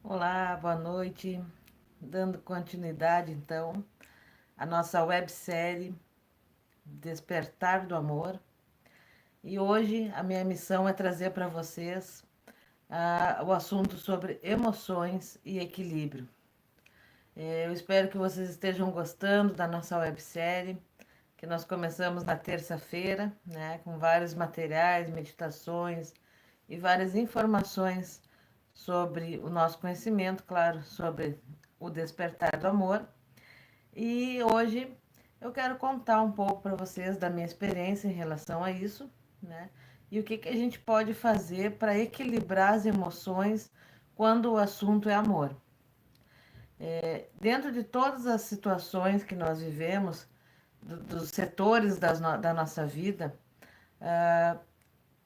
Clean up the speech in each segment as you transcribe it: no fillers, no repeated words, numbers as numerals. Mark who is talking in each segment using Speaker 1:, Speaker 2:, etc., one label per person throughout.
Speaker 1: Olá, boa noite. Dando continuidade, então, à nossa websérie Despertar do Amor. E hoje a minha missão é trazer para vocês o assunto sobre emoções e equilíbrio. Eu espero que vocês estejam gostando da nossa websérie, que nós começamos na terça-feira, né, com vários materiais, meditações e várias informações sobre o nosso conhecimento, claro, sobre o despertar do amor. E hoje eu quero contar um pouco para vocês da minha experiência em relação a isso, né? E o que que a gente pode fazer para equilibrar as emoções quando o assunto é amor. Dentro de todas as situações que nós vivemos, dos setores da nossa vida,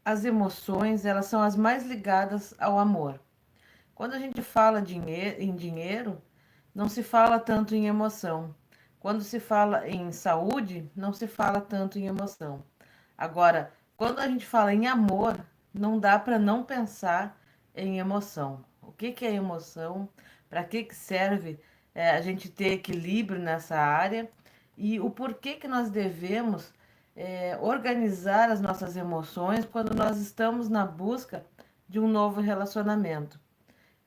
Speaker 1: as emoções elas são as mais ligadas ao amor. Quando a gente fala em dinheiro, não se fala tanto em emoção. Quando se fala em saúde, não se fala tanto em emoção. Agora, quando a gente fala em amor, não dá para não pensar em emoção. O que que é emoção? Para que serve a gente ter equilíbrio nessa área? E o porquê que nós devemos organizar as nossas emoções quando nós estamos na busca de um novo relacionamento.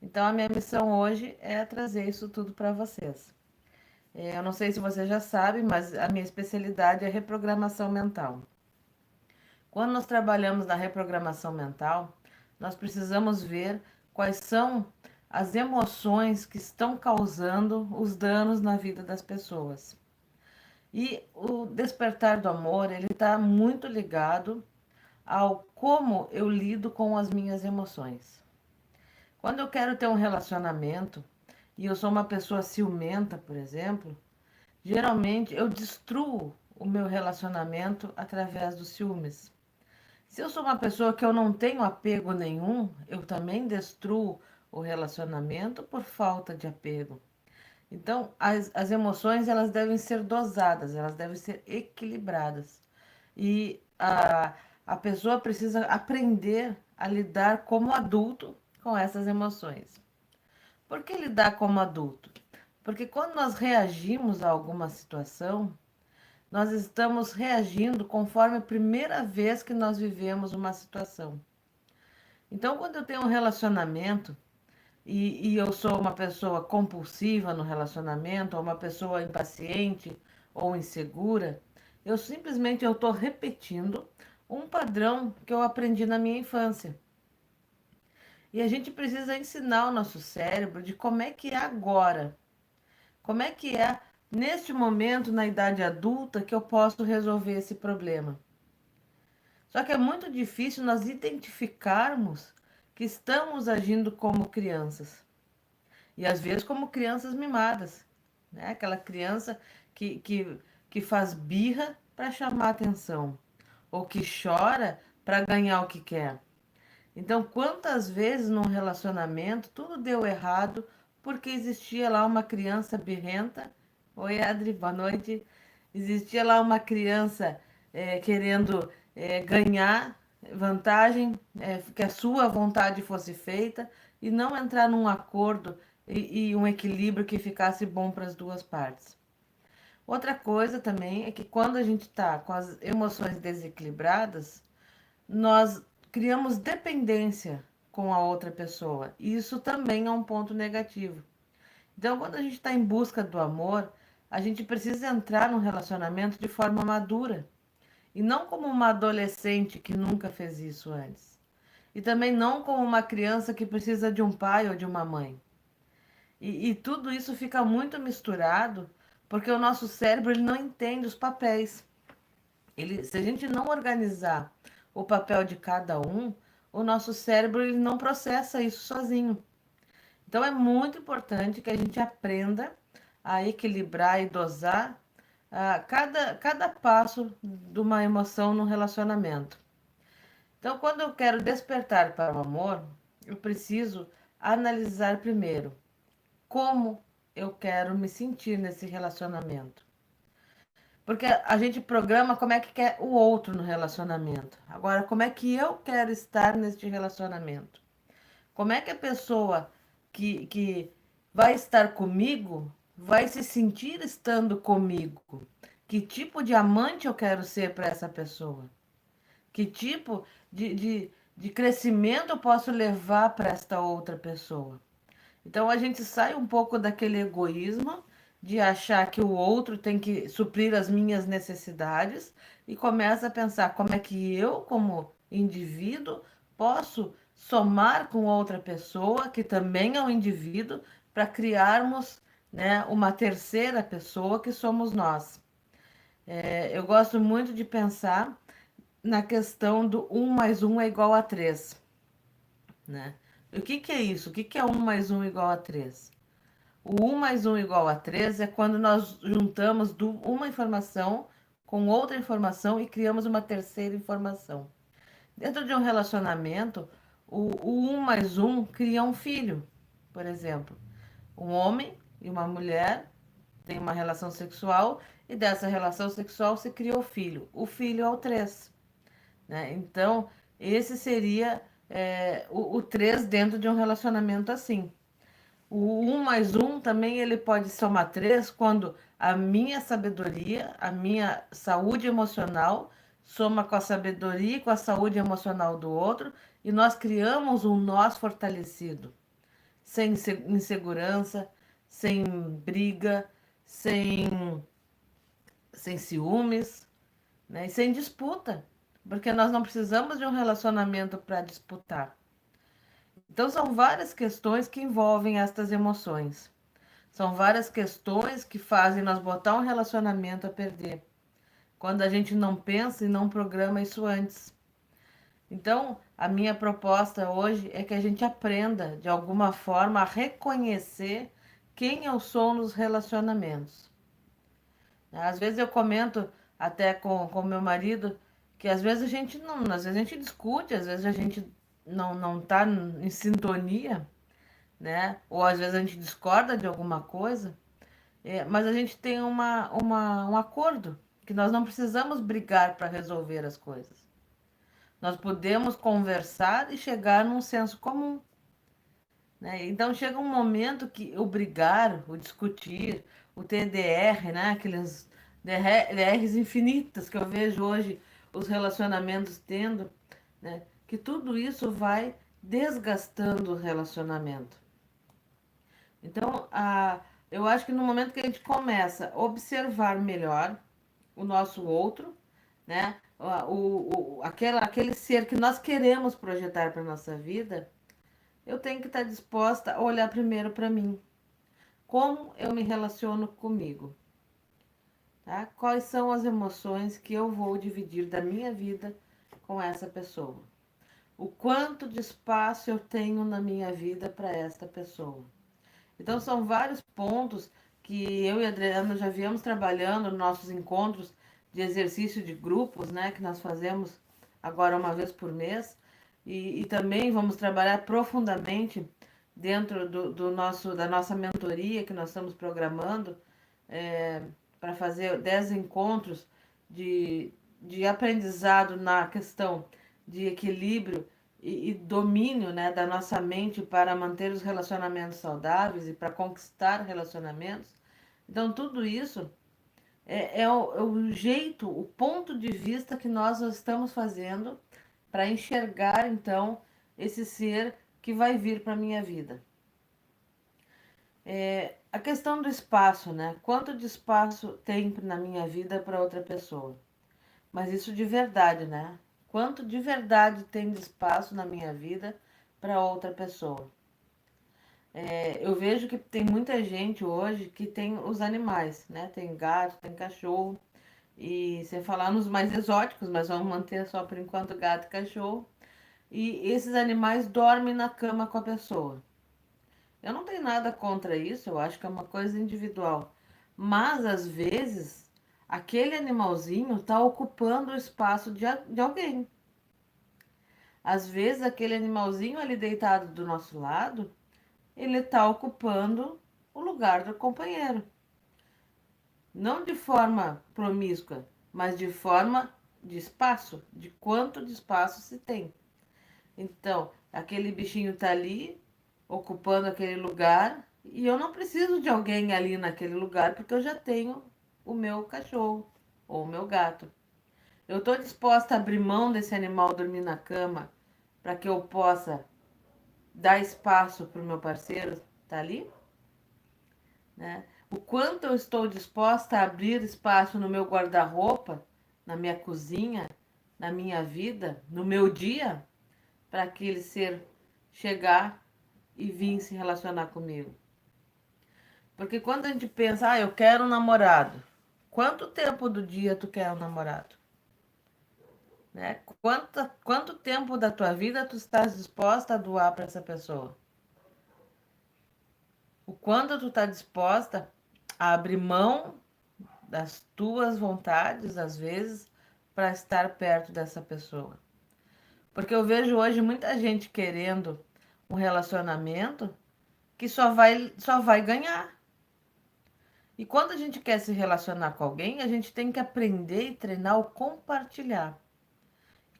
Speaker 1: Então, a minha missão hoje é trazer isso tudo para vocês. Eu não sei se você já sabe, mas a minha especialidade é reprogramação mental. Quando nós trabalhamos na reprogramação mental, nós precisamos ver quais são as emoções que estão causando os danos na vida das pessoas. E o despertar do amor, ele está muito ligado ao como eu lido com as minhas emoções. Quando eu quero ter um relacionamento e eu sou uma pessoa ciumenta, por exemplo, geralmente eu destruo o meu relacionamento através dos ciúmes. Se eu sou uma pessoa que eu não tenho apego nenhum, eu também destruo o relacionamento por falta de apego. Então, as emoções elas devem ser dosadas, elas devem ser equilibradas. E a pessoa precisa aprender a lidar como adulto com essas emoções. Por que lidar como adulto? Porque quando nós reagimos a alguma situação, nós estamos reagindo conforme a primeira vez que nós vivemos uma situação. Então, quando eu tenho um relacionamento e eu sou uma pessoa compulsiva no relacionamento, ou uma pessoa impaciente ou insegura, eu estou repetindo um padrão que eu aprendi na minha infância. E a gente precisa ensinar o nosso cérebro de como é que é agora. Como é que é neste momento, na idade adulta, que eu posso resolver esse problema? Só que é muito difícil nós identificarmos que estamos agindo como crianças. E às vezes como crianças mimadas, né? Aquela criança que faz birra para chamar atenção, ou que chora para ganhar o que quer. Então, quantas vezes num relacionamento tudo deu errado porque existia lá uma criança birrenta? Oi, Adri, boa noite. Existia lá uma criança querendo ganhar vantagem, que a sua vontade fosse feita e não entrar num acordo e um equilíbrio que ficasse bom para as duas partes. Outra coisa também é que quando a gente está com as emoções desequilibradas, nós criamos dependência com a outra pessoa. E isso também é um ponto negativo. Então, quando a gente está em busca do amor, a gente precisa entrar num relacionamento de forma madura. E não como uma adolescente que nunca fez isso antes. E também não como uma criança que precisa de um pai ou de uma mãe. E tudo isso fica muito misturado porque o nosso cérebro ele não entende os papéis. Se a gente não organizar o papel de cada um, o nosso cérebro ele não processa isso sozinho. Então é muito importante que a gente aprenda a equilibrar e dosar cada passo de uma emoção no relacionamento. Então, quando eu quero despertar para o amor, eu preciso analisar primeiro como eu quero me sentir nesse relacionamento. Porque a gente programa como é que quer o outro no relacionamento. Agora, como é que eu quero estar neste relacionamento? Como é que a pessoa que vai estar comigo, vai se sentir estando comigo. Que tipo de amante eu quero ser para essa pessoa? Que tipo de crescimento eu posso levar para esta outra pessoa? Então a gente sai um pouco daquele egoísmo de achar que o outro tem que suprir as minhas necessidades e começa a pensar como é que eu, como indivíduo, posso somar com outra pessoa que também é um indivíduo para criarmos, né, uma terceira pessoa que somos nós. Eu gosto muito de pensar na questão do um mais um é igual a 3, né? O que que é isso? O que que é um mais um igual a 3? O um mais um igual a 3 é quando nós juntamos uma informação com outra informação e criamos uma terceira informação. Dentro de um relacionamento, o um mais um cria um filho, por exemplo. Um homem e uma mulher têm uma relação sexual e dessa relação sexual se cria o filho. O filho é o 3, né? Então, esse seria o 3 dentro de um relacionamento assim. O um mais um também ele pode somar 3 quando a minha sabedoria, a minha saúde emocional soma com a sabedoria e com a saúde emocional do outro e nós criamos um nós fortalecido, sem insegurança, sem briga, sem, sem ciúmes, né? E sem disputa, porque nós não precisamos de um relacionamento para disputar. Então, são várias questões que envolvem estas emoções. São várias questões que fazem nós botar um relacionamento a perder. Quando a gente não pensa e não programa isso antes. Então, a minha proposta hoje é que a gente aprenda, de alguma forma, a reconhecer quem eu sou nos relacionamentos. Às vezes eu comento até com meu marido que às vezes a gente não, às vezes a gente discute, às vezes a gente não tá em sintonia, né? Ou às vezes a gente discorda de alguma coisa, mas a gente tem um acordo que nós não precisamos brigar para resolver as coisas. Nós podemos conversar e chegar num senso comum, né? Então chega um momento que o brigar, o discutir, o TDR, né? Aqueles DRs infinitos que eu vejo hoje os relacionamentos tendo, né? Que tudo isso vai desgastando o relacionamento. Então, eu acho que no momento que a gente começa a observar melhor o nosso outro, né? Aquele ser que nós queremos projetar para a nossa vida, eu tenho que estar disposta a olhar primeiro para mim. Como eu me relaciono comigo? Tá? Quais são as emoções que eu vou dividir da minha vida com essa pessoa? O quanto de espaço eu tenho na minha vida para esta pessoa? Então, são vários pontos que eu e a Adriana já viemos trabalhando nos nossos encontros de exercício de grupos, né, que nós fazemos agora uma vez por mês, e também vamos trabalhar profundamente dentro da nossa mentoria que nós estamos programando para fazer 10 encontros de aprendizado na questão de equilíbrio e domínio, né, da nossa mente para manter os relacionamentos saudáveis e para conquistar relacionamentos. Então, tudo isso é o jeito, o ponto de vista que nós estamos fazendo para enxergar, então, esse ser que vai vir para a minha vida. A questão do espaço, né? Quanto de espaço tem na minha vida para outra pessoa? Mas isso de verdade, né? Quanto de verdade tem de espaço na minha vida para outra pessoa? Eu vejo que tem muita gente hoje que tem os animais, né? Tem gato, tem cachorro. E sem falar nos mais exóticos, mas vamos manter só por enquanto gato e cachorro. E esses animais dormem na cama com a pessoa. Eu não tenho nada contra isso, eu acho que é uma coisa individual. Mas, às vezes, aquele animalzinho está ocupando o espaço de alguém. Às vezes, aquele animalzinho ali deitado do nosso lado, ele está ocupando o lugar do companheiro. Não de forma promíscua, mas de forma de espaço, de quanto de espaço se tem. Então, aquele bichinho está ali, ocupando aquele lugar e eu não preciso de alguém ali naquele lugar porque eu já tenho o meu cachorro ou o meu gato. Eu estou disposta a abrir mão desse animal dormir na cama para que eu possa dar espaço para o meu parceiro estar ali, né? O quanto eu estou disposta a abrir espaço no meu guarda-roupa, na minha cozinha, na minha vida, no meu dia, para aquele ser chegar e vir se relacionar comigo. Porque quando a gente pensa, eu quero um namorado, quanto tempo do dia tu quer um namorado? Né? Quanto tempo da tua vida tu estás disposta a doar para essa pessoa? O quanto tu está disposta a abrir mão das tuas vontades, às vezes, para estar perto dessa pessoa. Porque eu vejo hoje muita gente querendo um relacionamento que só vai ganhar. E quando a gente quer se relacionar com alguém, a gente tem que aprender e treinar o compartilhar.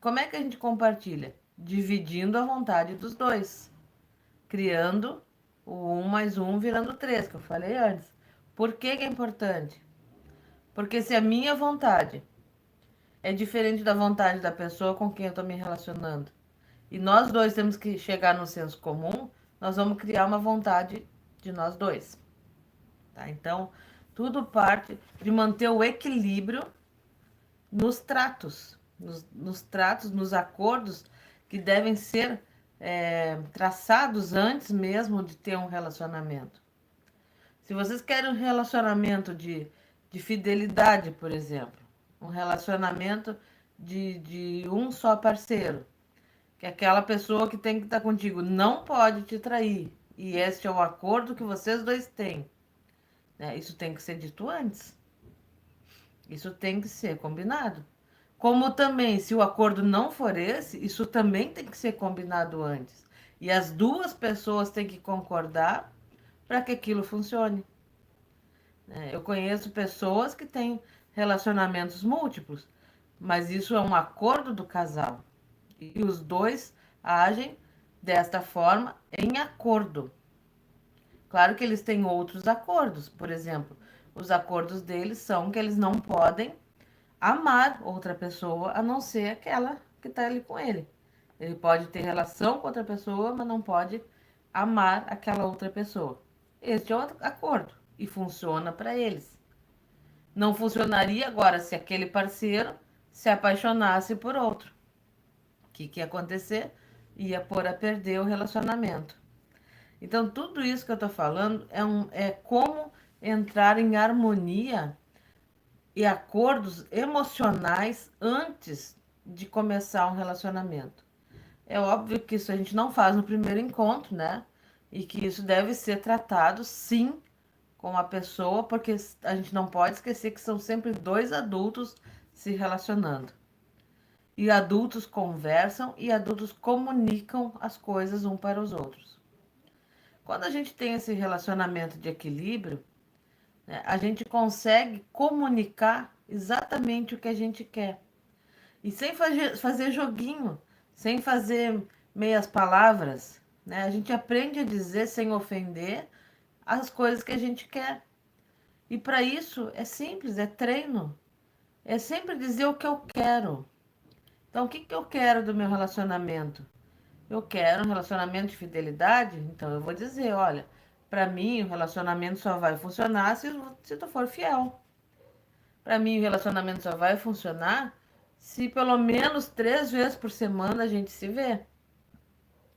Speaker 1: Como é que a gente compartilha? Dividindo a vontade dos dois, criando o 1 mais 1 virando 3, que eu falei antes. Por que que é importante? Porque se a minha vontade é diferente da vontade da pessoa com quem eu estou me relacionando, e nós dois temos que chegar no senso comum, nós vamos criar uma vontade de nós dois. Tá? Então, tudo parte de manter o equilíbrio nos tratos, nos acordos que devem ser traçados antes mesmo de ter um relacionamento. Se vocês querem um relacionamento de fidelidade, por exemplo, um relacionamento de um só parceiro, que aquela pessoa que tem que estar contigo não pode te trair, e este é o acordo que vocês dois têm, né? Isso tem que ser dito antes. Isso tem que ser combinado. Como também, se o acordo não for esse, isso também tem que ser combinado antes. E as duas pessoas têm que concordar para que aquilo funcione. Eu conheço pessoas que têm relacionamentos múltiplos, mas isso é um acordo do casal. E os dois agem desta forma em acordo. Claro que eles têm outros acordos, por exemplo, os acordos deles são que eles não podem amar outra pessoa a não ser aquela que está ali com ele. Ele pode ter relação com outra pessoa, mas não pode amar aquela outra pessoa. Este é o acordo e funciona para eles. Não funcionaria agora se aquele parceiro se apaixonasse por outro. O que ia acontecer? Ia pôr a perder o relacionamento. Então, tudo isso que eu estou falando é como entrar em harmonia e acordos emocionais antes de começar um relacionamento. É óbvio que isso a gente não faz no primeiro encontro, né? E que isso deve ser tratado, sim, com a pessoa, porque a gente não pode esquecer que são sempre dois adultos se relacionando. E adultos conversam e adultos comunicam as coisas um para os outros. Quando a gente tem esse relacionamento de equilíbrio, né, a gente consegue comunicar exatamente o que a gente quer. E sem fazer joguinho, sem fazer meias palavras, né? A gente aprende a dizer sem ofender as coisas que a gente quer. E para isso é simples, é treino. É sempre dizer o que eu quero. Então, o que que eu quero do meu relacionamento? Eu quero um relacionamento de fidelidade? Então, eu vou dizer, olha, para mim o relacionamento só vai funcionar se tu for fiel. Para mim o relacionamento só vai funcionar se pelo menos 3 vezes por semana a gente se vê.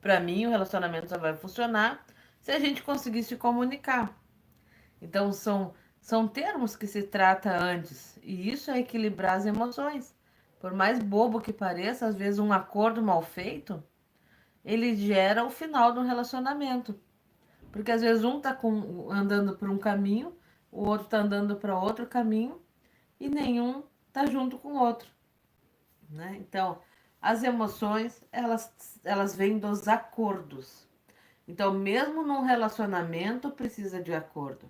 Speaker 1: Para mim o relacionamento só vai funcionar se a gente conseguir se comunicar. Então, são termos que se trata antes, e isso é equilibrar as emoções. Por mais bobo que pareça, às vezes um acordo mal feito, ele gera o final do relacionamento. Porque às vezes um está andando por um caminho, o outro está andando para outro caminho, e nenhum está junto com o outro, né? Então, as emoções, elas vêm dos acordos. Então, mesmo num relacionamento, precisa de acordo.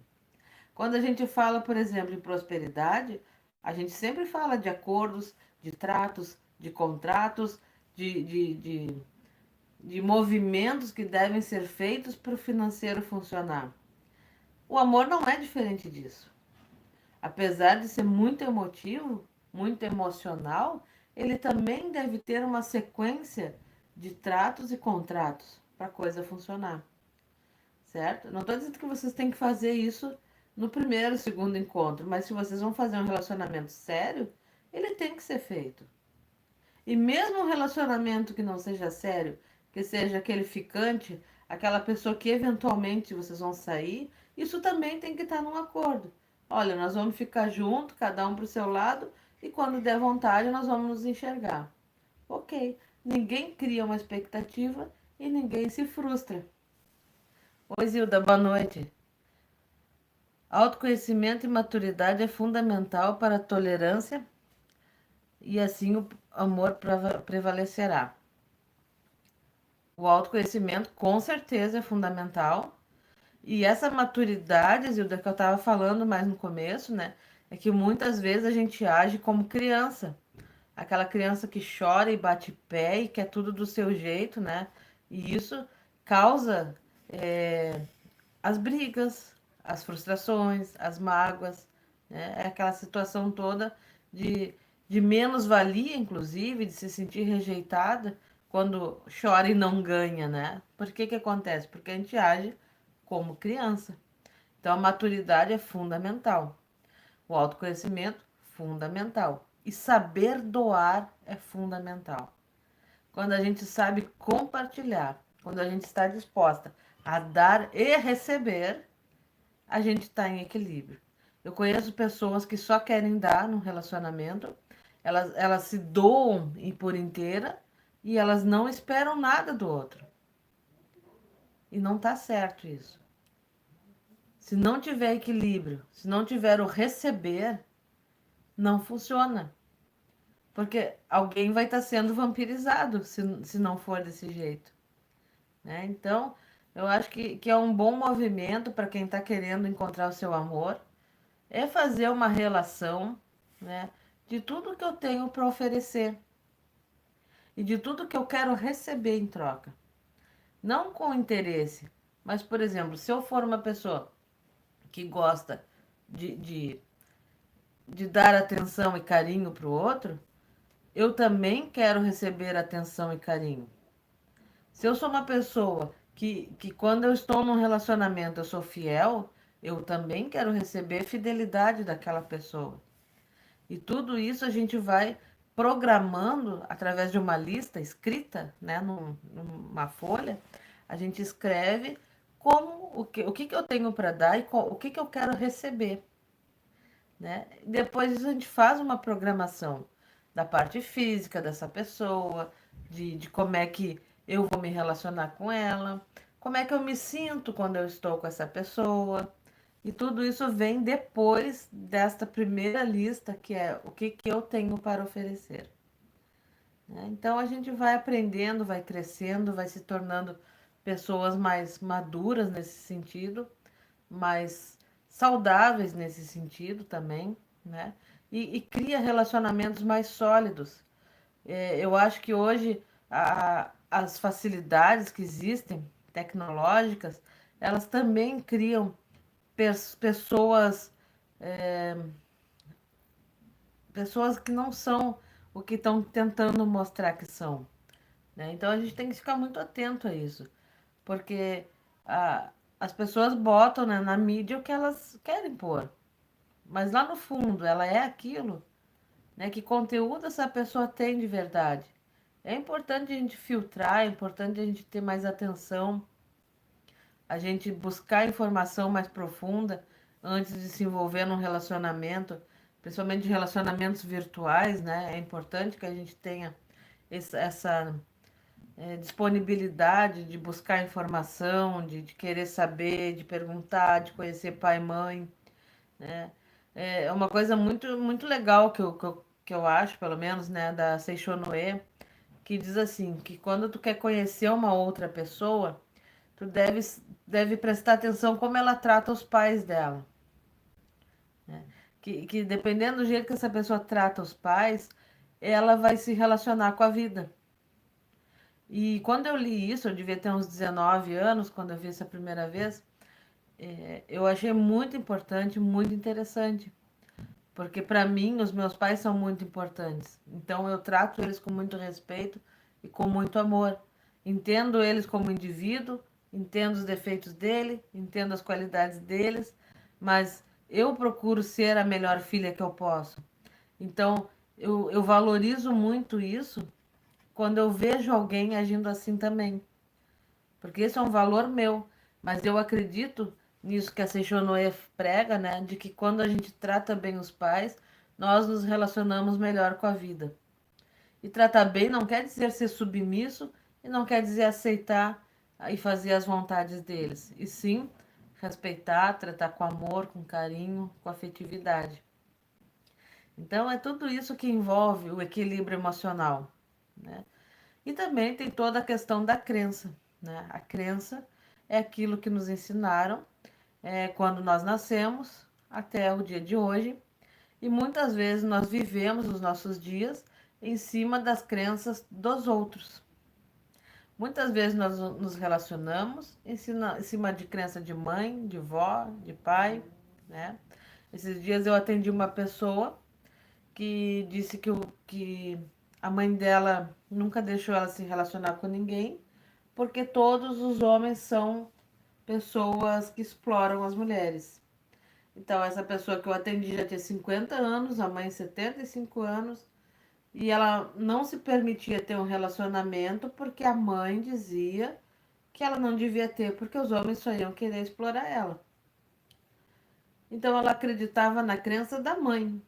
Speaker 1: Quando a gente fala, por exemplo, em prosperidade, a gente sempre fala de acordos, de tratos, de contratos, de de movimentos que devem ser feitos para o financeiro funcionar. O amor não é diferente disso. Apesar de ser muito emotivo, muito emocional, ele também deve ter uma sequência de tratos e contratos para a coisa funcionar, certo? Não estou dizendo que vocês têm que fazer isso no primeiro, segundo encontro, mas se vocês vão fazer um relacionamento sério, ele tem que ser feito. E mesmo um relacionamento que não seja sério, que seja aquele ficante, aquela pessoa que eventualmente vocês vão sair, isso também tem que estar num acordo. Olha, nós vamos ficar junto, cada um para o seu lado, e quando der vontade nós vamos nos enxergar. Ok, ninguém cria uma expectativa e ninguém se frustra. Oi, Zilda, boa noite. Autoconhecimento e maturidade é fundamental para a tolerância e assim o amor prevalecerá. O autoconhecimento com certeza é fundamental. E essa maturidade, Zilda, que eu estava falando mais no começo, né? É que muitas vezes a gente age como criança. Aquela criança que chora e bate pé e quer tudo do seu jeito, né? E isso causa as brigas, as frustrações, as mágoas, né? É aquela situação toda de, de menos-valia, inclusive, de se sentir rejeitada quando chora e não ganha, né? Por que que acontece? Porque a gente age como criança. Então, a maturidade é fundamental. O autoconhecimento, fundamental. E saber doar é fundamental. Quando a gente sabe compartilhar, quando a gente está disposta a dar e receber, a gente está em equilíbrio. Eu conheço pessoas que só querem dar no relacionamento, elas se doam por inteira e elas não esperam nada do outro. E não está certo isso. Se não tiver equilíbrio, se não tiver o receber, não funciona. Porque alguém vai estar sendo vampirizado se não for desse jeito. Né? Então, eu acho que é um bom movimento para quem está querendo encontrar o seu amor, é fazer uma relação, né, de tudo que eu tenho para oferecer e de tudo que eu quero receber em troca. Não com interesse, mas, por exemplo, se eu for uma pessoa que gosta de, de, de dar atenção e carinho para o outro, eu também quero receber atenção e carinho. Se eu sou uma pessoa que quando eu estou num relacionamento eu sou fiel, eu também quero receber fidelidade daquela pessoa. E tudo isso a gente vai programando através de uma lista escrita, né, numa folha. A gente escreve como o que eu tenho para dar e o que eu quero receber. Né? Depois disso, a gente faz uma programação da parte física dessa pessoa, de como é que eu vou me relacionar com ela, como é que eu me sinto quando eu estou com essa pessoa. E tudo isso vem depois desta primeira lista, que é o que eu tenho para oferecer. Né? Então a gente vai aprendendo, vai crescendo, vai se tornando pessoas mais maduras nesse sentido, mais saudáveis nesse sentido também, né? E cria relacionamentos mais sólidos. Eu acho que hoje as facilidades que existem, tecnológicas, elas também criam pessoas, é, pessoas que não são o que estão tentando mostrar que são. Né? Então a gente tem que ficar muito atento a isso, porque as pessoas botam, né, na mídia o que elas querem pôr, mas lá no fundo ela é aquilo, né? Que conteúdo essa pessoa tem de verdade? É importante a gente filtrar, é importante a gente ter mais atenção, a gente buscar informação mais profunda antes de se envolver num relacionamento, principalmente relacionamentos virtuais, né? É importante que a gente tenha essa disponibilidade de buscar informação, de querer saber, de perguntar, de conhecer pai e mãe, né? É uma coisa muito, muito legal que eu acho, pelo menos, né, da Seishonoe, que diz assim, que quando tu quer conhecer uma outra pessoa, tu deve prestar atenção como ela trata os pais dela. Né? Que dependendo do jeito que essa pessoa trata os pais, ela vai se relacionar com a vida. E quando eu li isso, eu devia ter uns 19 anos, quando eu vi essa primeira vez, eu achei muito importante, muito interessante. Porque para mim, os meus pais são muito importantes. Então eu trato eles com muito respeito e com muito amor. Entendo eles como indivíduo, entendo os defeitos dele, entendo as qualidades deles, mas eu procuro ser a melhor filha que eu posso. Então eu valorizo muito isso quando eu vejo alguém agindo assim também. Porque esse é um valor meu. Mas eu acredito nisso que a Seixonoe prega, né? De que quando a gente trata bem os pais, nós nos relacionamos melhor com a vida. E tratar bem não quer dizer ser submisso e não quer dizer aceitar e fazer as vontades deles. E sim, respeitar, tratar com amor, com carinho, com afetividade. Então é tudo isso que envolve o equilíbrio emocional, né? E também tem toda a questão da crença, né? A crença é aquilo que nos ensinaram quando nós nascemos até o dia de hoje, e muitas vezes nós vivemos os nossos dias em cima das crenças dos outros. Muitas vezes nós nos relacionamos em cima de crença de mãe, de vó, de pai, né? Esses dias eu atendi uma pessoa que disse que a mãe dela nunca deixou ela se relacionar com ninguém, porque todos os homens são pessoas que exploram as mulheres. Então, essa pessoa que eu atendi já tinha 50 anos, a mãe 75 anos, e ela não se permitia ter um relacionamento porque a mãe dizia que ela não devia ter, porque os homens só iam querer explorar ela. Então, ela acreditava na crença da mãe,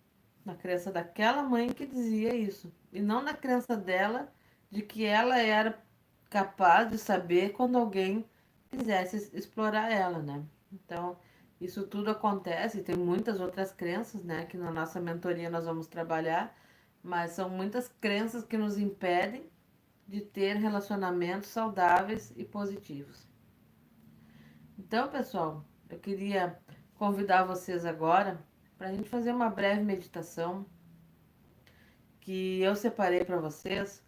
Speaker 1: na crença daquela mãe que dizia isso, e não na crença dela de que ela era capaz de saber quando alguém quisesse explorar ela, né? Então, isso tudo acontece, e tem muitas outras crenças, né, que na nossa mentoria nós vamos trabalhar, mas são muitas crenças que nos impedem de ter relacionamentos saudáveis e positivos. Então, pessoal, eu queria convidar vocês agora para a gente fazer uma breve meditação que eu separei para vocês,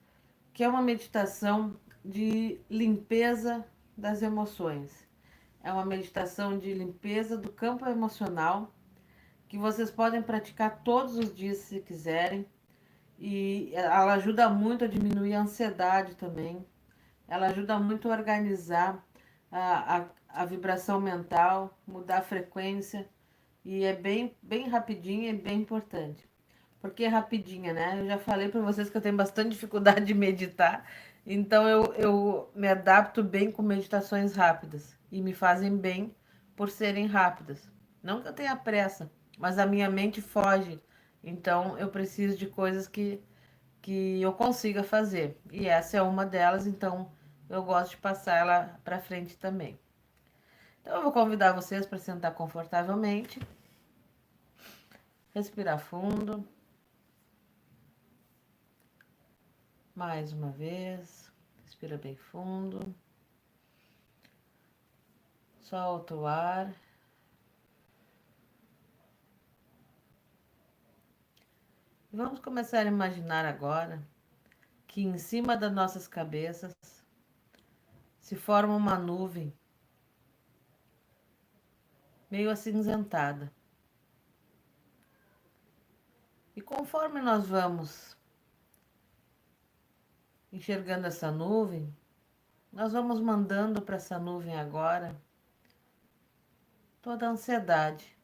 Speaker 1: que é uma meditação de limpeza das emoções. É uma meditação de limpeza do campo emocional que vocês podem praticar todos os dias se quiserem. E ela ajuda muito a diminuir a ansiedade também. Ela ajuda muito a organizar a vibração mental, mudar a frequência. E é bem rapidinha e bem importante. Porque é rapidinha, né? Eu já falei para vocês que eu tenho bastante dificuldade de meditar. Então eu me adapto bem com meditações rápidas. E me fazem bem por serem rápidas. Não que eu tenha pressa, mas a minha mente foge. Então eu preciso de coisas que eu consiga fazer. E essa é uma delas, então eu gosto de passar ela para frente também. Então eu vou convidar vocês para sentar confortavelmente, respirar fundo, mais uma vez, respira bem fundo, solta o ar. E vamos começar a imaginar agora que em cima das nossas cabeças se forma uma nuvem meio acinzentada. E conforme nós vamos enxergando essa nuvem, nós vamos mandando para essa nuvem agora toda a ansiedade.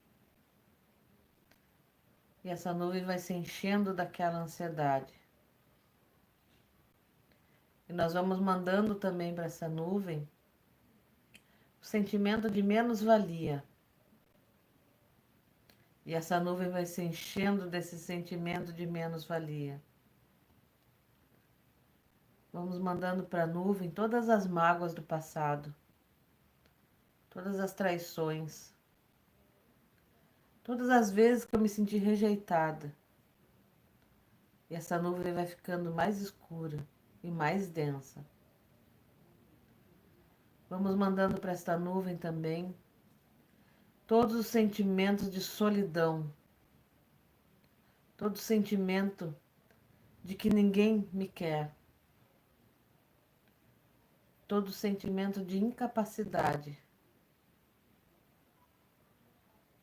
Speaker 1: E essa nuvem vai se enchendo daquela ansiedade. E nós vamos mandando também para essa nuvem o sentimento de menos-valia. E essa nuvem vai se enchendo desse sentimento de menos-valia. Vamos mandando para a nuvem todas as mágoas do passado, todas as traições, todas as vezes que eu me senti rejeitada. E essa nuvem vai ficando mais escura e mais densa. Vamos mandando para esta nuvem também todos os sentimentos de solidão, todo o sentimento de que ninguém me quer. todo sentimento de incapacidade,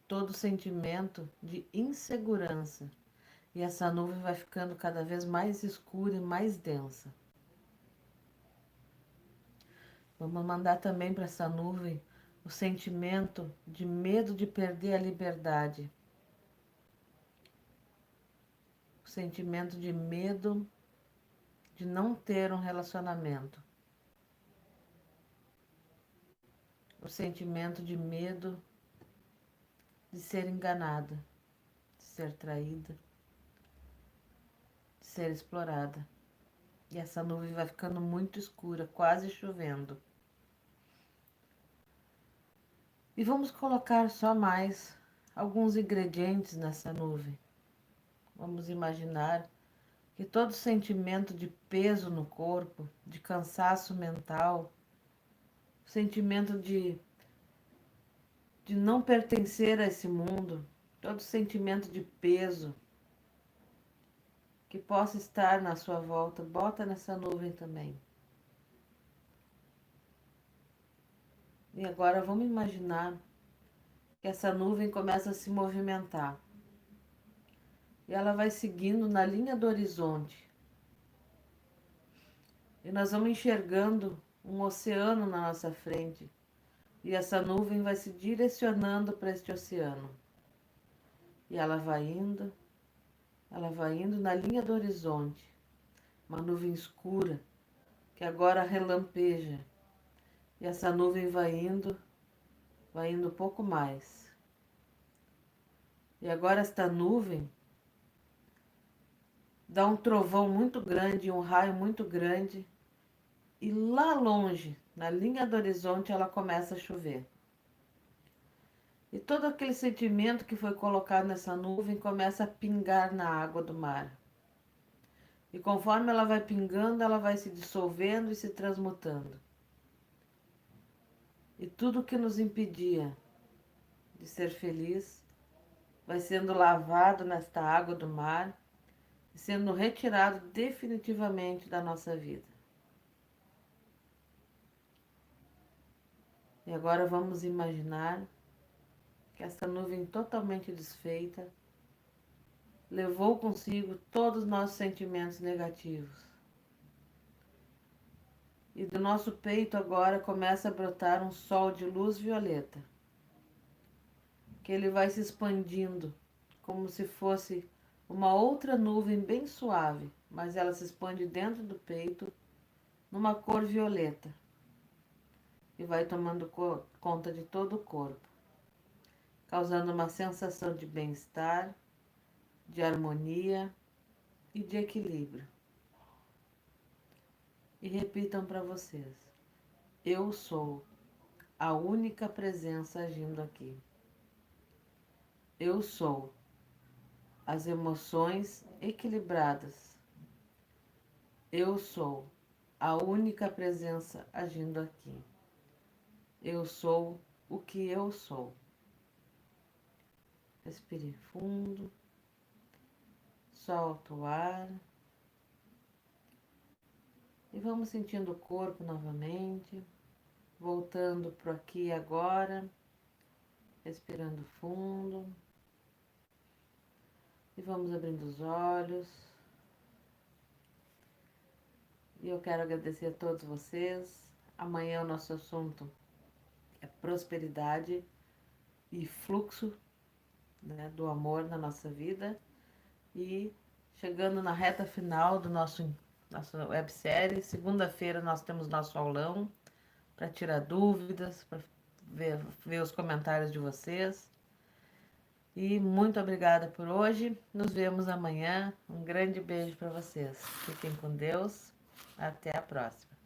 Speaker 1: todo sentimento de insegurança. E essa nuvem vai ficando cada vez mais escura e mais densa. Vamos mandar também para essa nuvem o sentimento de medo de perder a liberdade. O sentimento de medo de não ter um relacionamento. O sentimento de medo de ser enganada, de ser traída, de ser explorada. E essa nuvem vai ficando muito escura, quase chovendo. E vamos colocar só mais alguns ingredientes nessa nuvem. Vamos imaginar que todo sentimento de peso no corpo, de cansaço mental, sentimento de não pertencer a esse mundo, todo sentimento de peso que possa estar na sua volta, bota nessa nuvem também. E agora vamos imaginar que essa nuvem começa a se movimentar. E ela vai seguindo na linha do horizonte. E nós vamos enxergando um oceano na nossa frente. E essa nuvem vai se direcionando para este oceano. E ela vai indo na linha do horizonte. Uma nuvem escura que agora relampeja. E essa nuvem vai indo um pouco mais. E agora esta nuvem dá um trovão muito grande, um raio muito grande. E lá longe, na linha do horizonte, ela começa a chover. E todo aquele sentimento que foi colocado nessa nuvem começa a pingar na água do mar. E conforme ela vai pingando, ela vai se dissolvendo e se transmutando. E tudo que nos impedia de ser feliz vai sendo lavado nesta água do mar e sendo retirado definitivamente da nossa vida. E agora vamos imaginar que essa nuvem totalmente desfeita levou consigo todos os nossos sentimentos negativos. E do nosso peito agora começa a brotar um sol de luz violeta, que ele vai se expandindo como se fosse uma outra nuvem bem suave, mas ela se expande dentro do peito numa cor violeta e vai tomando conta de todo o corpo, causando uma sensação de bem-estar, de harmonia e de equilíbrio. E repitam para vocês: eu sou a única presença agindo aqui. Eu sou as emoções equilibradas. Eu sou a única presença agindo aqui. Eu sou o que eu sou. Respire fundo, solta o ar e vamos sentindo o corpo novamente, voltando para aqui e agora, respirando fundo e vamos abrindo os olhos. E eu quero agradecer a todos vocês. Amanhã o nosso assunto é prosperidade e fluxo, né, do amor na nossa vida. E chegando na reta final do nossa websérie, segunda-feira nós temos nosso aulão para tirar dúvidas, para ver os comentários de vocês. E muito obrigada por hoje. Nos vemos amanhã. Um grande beijo para vocês. Fiquem com Deus. Até a próxima.